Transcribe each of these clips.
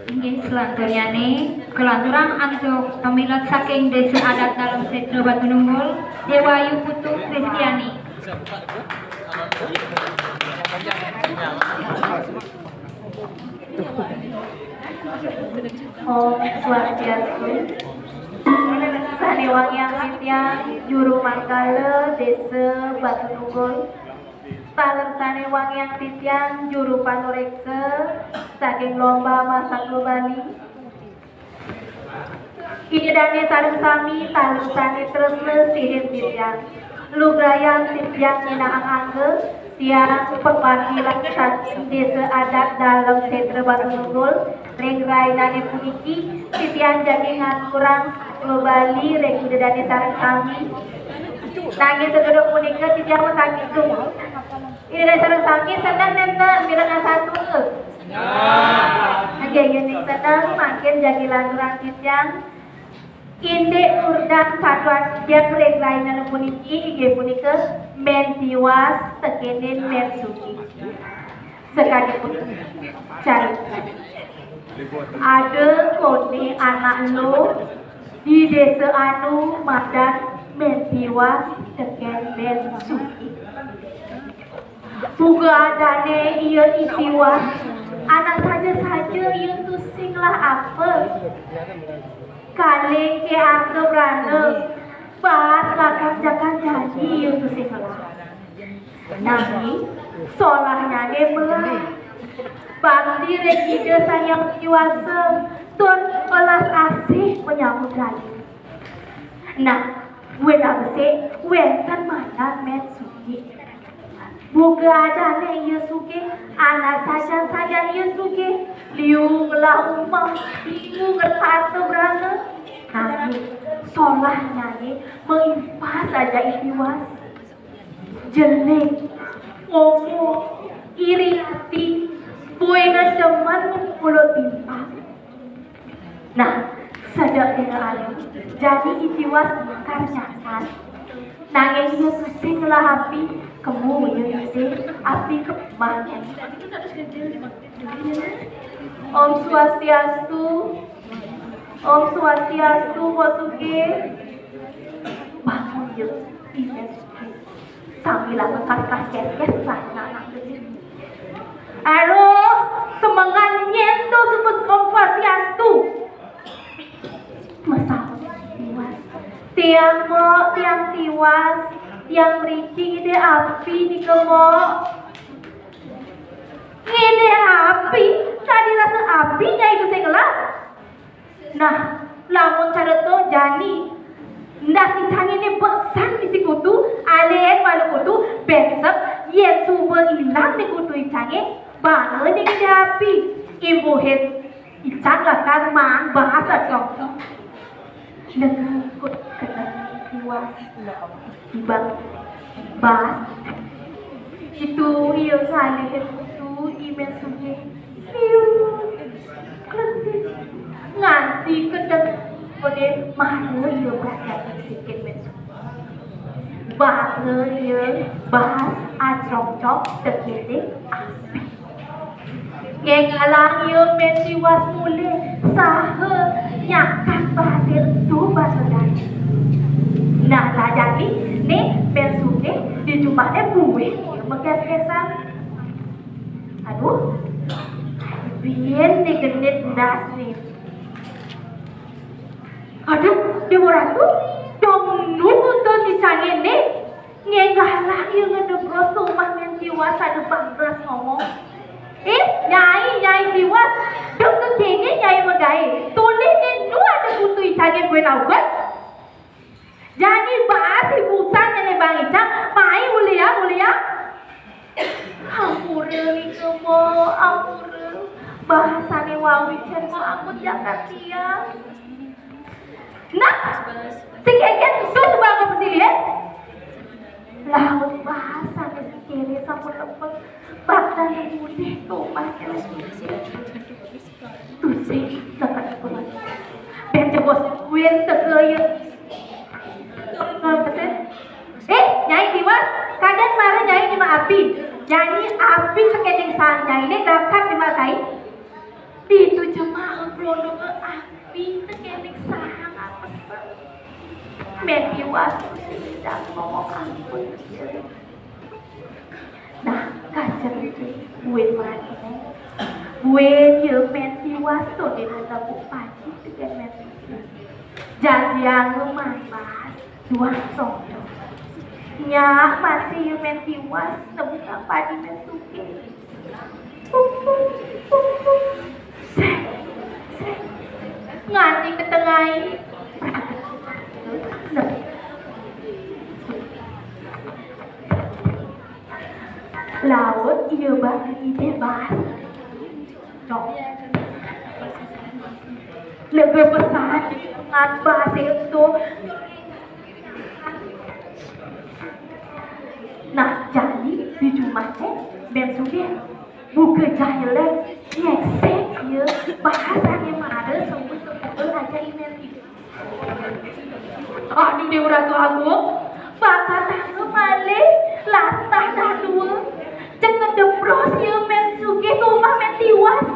Inggih selanjutnya kelanturan untuk pemilat saking desa adat dalam Setro Batu Nunggul Dewayu Putu Kristiani. Om Swastiastu. Sanewangiang Nitya Juru Manggala Desa Batu Nunggul. Palersane Wangyang Titian Juru Panoreksa saking lomba masak Bali. Idane sareng sami talusane tresna sihin Titian. Lugrayang Titian nyinaang angge tiang pengwakilan saking desa adat dalam Sentra Batu Nunggul. Reng rainane puniki Titian jadi ngaturang Bali reng idane sareng sami. Nangis segedok punika Titian sakit tuh. Ini sareng sami senang nenten bilang satu. Oke, ini senang makin jadi lanturan Titian. Inde urdang satu yang reglainan puniki ige punika mentiwas tekenen mensuki. Sekali pun cari. Ada kone anak lo di desa anu madan mentiwas teken mensuki. Buga adane iya itiwas anak saja iya tusing lah apa kaleng ke ardo berana bahas lakam jakan jadi iya tusing lah nami solahnya ne belah bangdi rekide sayang tiwasa ton pelas asih menyambut lagi nah wena bese wentan mana mensuki buka adane Yesuke anak saja Yesuke liung lah umpang liung atau berana tapi solahnya mengimpah saja iwas jelek ngomong iri hati buena deman mulut timpah nah sedang dengan alim jadi itiwas karyakan nangis Yesus singlah api kamu Yesus api kemana Om Swastiastu Om Swastiastu Wasuke bangun Yesus sambil lekas kes anak aro semangat nyento sebut Om Swastiastu masalah tiang tiwas yang ricing ide api di kemok ini api tadi rasa apinya itu saya gelap nah lamun cara to jani ndak sincang ini pesan di sikutu alen malu kutu besok yen subuh ilang di kutu icange banget di ide api ibu het ican lah kan mang bahasa contoh dengan ikut kena tiwas ibang bas itu iya kali itu email suge nganti kedek kode mana iya berada sikit mesu bahas iya bahas acong-cong terkede api ngengalang iya mensiwas mulai sahe nyakan bahasa itu bahasa dari nah lah jadi nih bensuke dijumpanya buih mekes-kesan aduh biar nih genit das nih aduh dia ratu dong nunggu tuh disangin nih ngenggah lagi ngedebros rumah yang tiwas ada bangkras ngomong nyai tiwas dong tuh kayaknya nyai megai tulisnya lu ada butuh isangin gue naugat jadi bahas ibusan yang Bang Icang, mai mulia. Ampura ni kemo, ampura. Bahasane wawi cenmo angkut jagat dia. Nah, si keket itu sebagai presiden. Laut bahasa si kiri sampun lepet. Badan yang mudih tuh macam tuh sih dekat kuat. Bencebos kuyen tegaya. Nyai tiwas kadang marah nyai cuma api jadi api sekening sang nyai ini dapat dimakai itu cuma rono ke api tekenik sahang apa Metiwas tidak ngomong ampun. Nah, kacer itu buat mana? Buat je Metiwas tu di dalam bupati dengan Metiwas. Janjian rumah dua song. Nya masih Metiwas sebuah padi Metuke. Nganti ke tengah laut iya bagi bebas cok lebih besar dengan bahasa itu nah jadi di Jumatnya besoknya buka jahilan yeksek ya bahasanya mana sebut-sebut aja email itu aduh dia Ratu Agung bakal tangga malih latah dah dua jangan depros ya men suge ke rumah men tiwas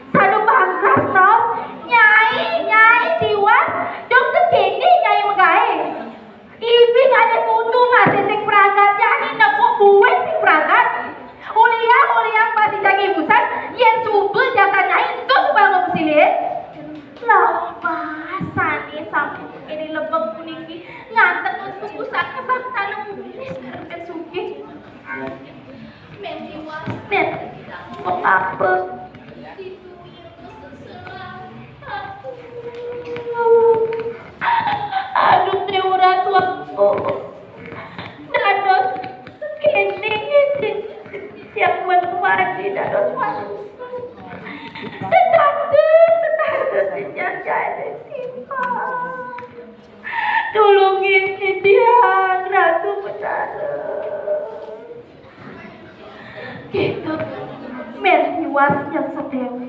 sadu bangkas nos nyai tiwas dong kekini nyai megai ibi ada kutu masih sing peragat jadi nepuk buwe sing peragat uliang pasti jagi busan yang subel jangan nyai itu sebangun silit Lepasane sampai ini lebek puniki ngantek untuk pusatnya bang talung ben sugih. Mentiwas. Men. Kok apa? Aduh Dewa Ratu aku. Dados kene siap mati dados mati. Tolongin Tiang Ratu Betara gitu Metiwas yang sedewe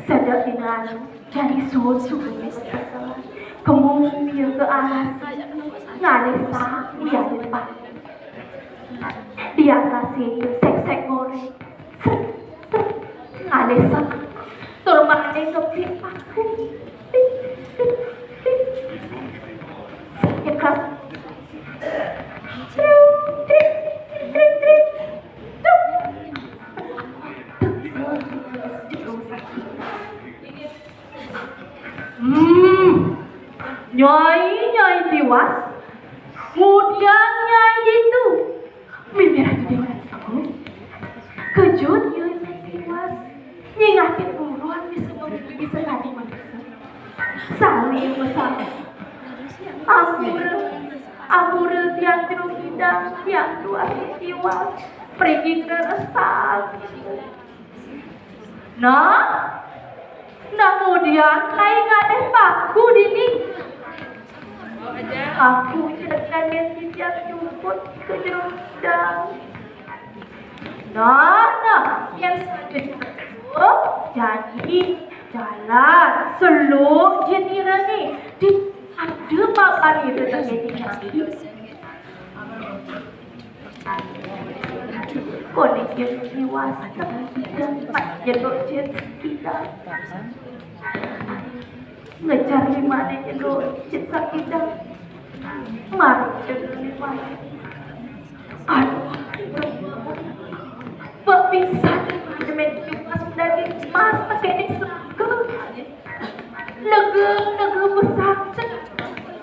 sedang dengan jadi suhu kemudian ke alas ngalesa dia depan dia kasih sek-sek goreng ngalesa turmane kepipak ikhlas nyai tiwas kemudian nyai itu mimpi Ratu Dewa aku kejut nyai tiwas nyingatin buruan bisa lagi manusia saling bersama Ampur tiang jeruk hidang tiang dua tiwas pergi ke resah nah kemudian kain ada paku dini aku dengan yang jemput ke jeruk hidang nah yang selanjutnya jadi jalan seluk jenira nih di ada papan itu terjadi kondisi dewasa dan jaduk kita ngejar di mana jaduk kita mari jaduk di mana aduh berpisah dengan mas dari mas pakai lega besar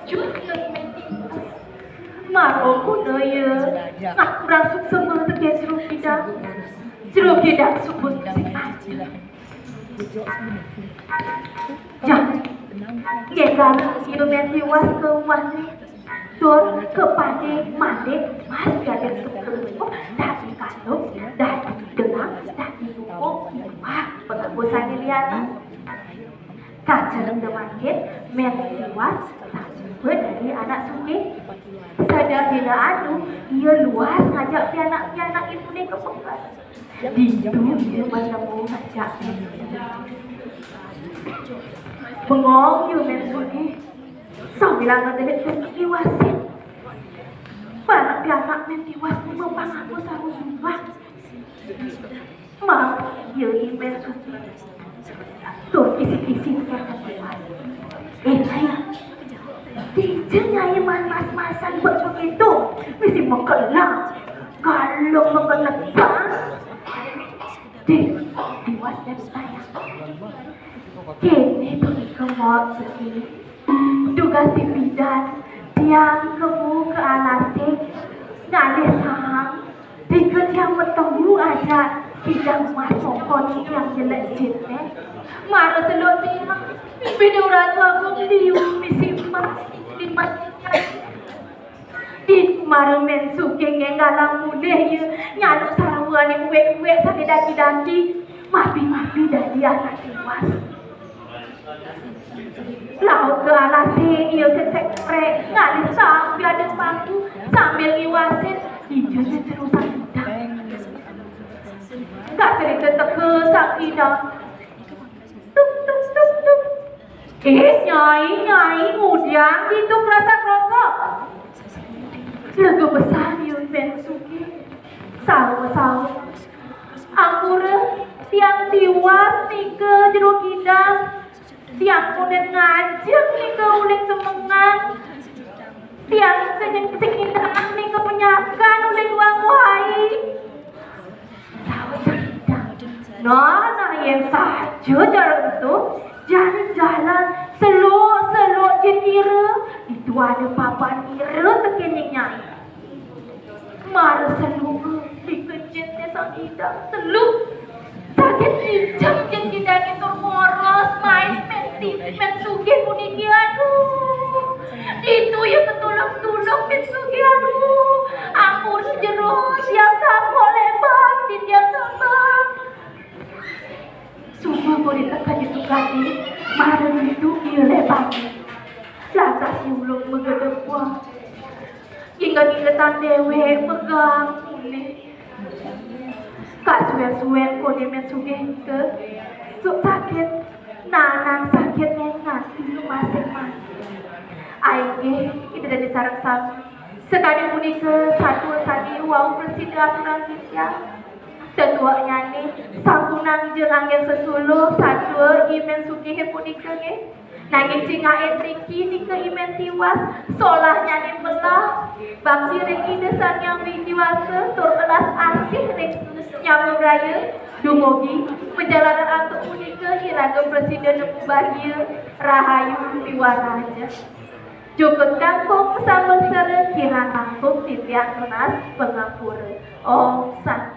juga marah kuda ya nak berasuk semua terkait jeruk tidak sebut jangan gegal itu Metiwas ke mana tur ke pade mande mas gak sebelum dari kalau dari gelang dari buku wah pengabusan Liliana kacang demangit Metiwas dari anak sungai sadar bila anu ia luas ngajak pianak itu nih ke penggal di itu dia bertemu ngajak bengong you mensungi sambilan ngedelik Metiwasin para pianak Metiwas memang aku sarung sumpah mau ia mensungi Tuh isi-isi kata Mas. Saya tidak nyai mas-masan buat begitu. Mesti mengelang. Kalau mengelang bang. Diwas dan saya. Kini pergi ke mall segini. Tugas si bidan. Tiang kemu ke alasik. Ngalih saham. Dikut yang bertemu aja. Tidak masuk koni yang jelek jenek. Marah selot tiang. Bida orang tua aku liu misi emas. Di masjidnya. Di kemarin mensuke ngalang mudah ya. Nyaluk sarawan yang uwe-uwe sakit daki-daki. Mapi-mapi dari anak tiwas. Laut ke alasi, ia ke sekrek, ngalih sambil ada bangku, sambil ngiwasin, hijaunya terusan hidang. Gak cerita teke sang hidang. Tuk, tuk, tuk, tuk. Nyai, ngudang, gitu kerasa-kerasa. Lega besar yun, bensuki. Sawa-sawa. Ampura, tiang tiwas, nih ke jeruk hidang. Tiang kemudian ngajak nih ke uling semengan. Tiang sekindang nih ke penyakan uling uang wahai. Tahu sekindang. Nah yang saja jalan itu. Jalan-jalan selok jenira. Itu ada papan nira tekennya. Marah seluk dikejutnya sang hidang. Seluk. Sakit hijab yang tidak itu moros main mensugi puniki aduh itu yang ketulung-tulung mensugi aduh ampun jeruk yang tak boleh bang yang tambah sungguh boleh tekan itu kaki marah itu ia lebar lantas ulung menggedep buah hingga dewe pegang kuning Kak suwen kode mensuge ke sakit nanang sakit nengat itu masing-masing. Aige itu dari sarang sama. Sekali muni ke satu tadi wow presiden aturan kita. Tetua nyanyi sangkunang jelangnya sesuluh satu imen suge hepuni ke nangin cingain Riki ni ke imen tiwas solah nyanyi belah bangsi Riki desan yang diwasa tur belas asih Riki nyamuk raya dumogi perjalanan antuk unika hiraga presiden bahia rahayu piwaraja cukup kampung sama sere kira kampung titian tunas pengapura Om Santi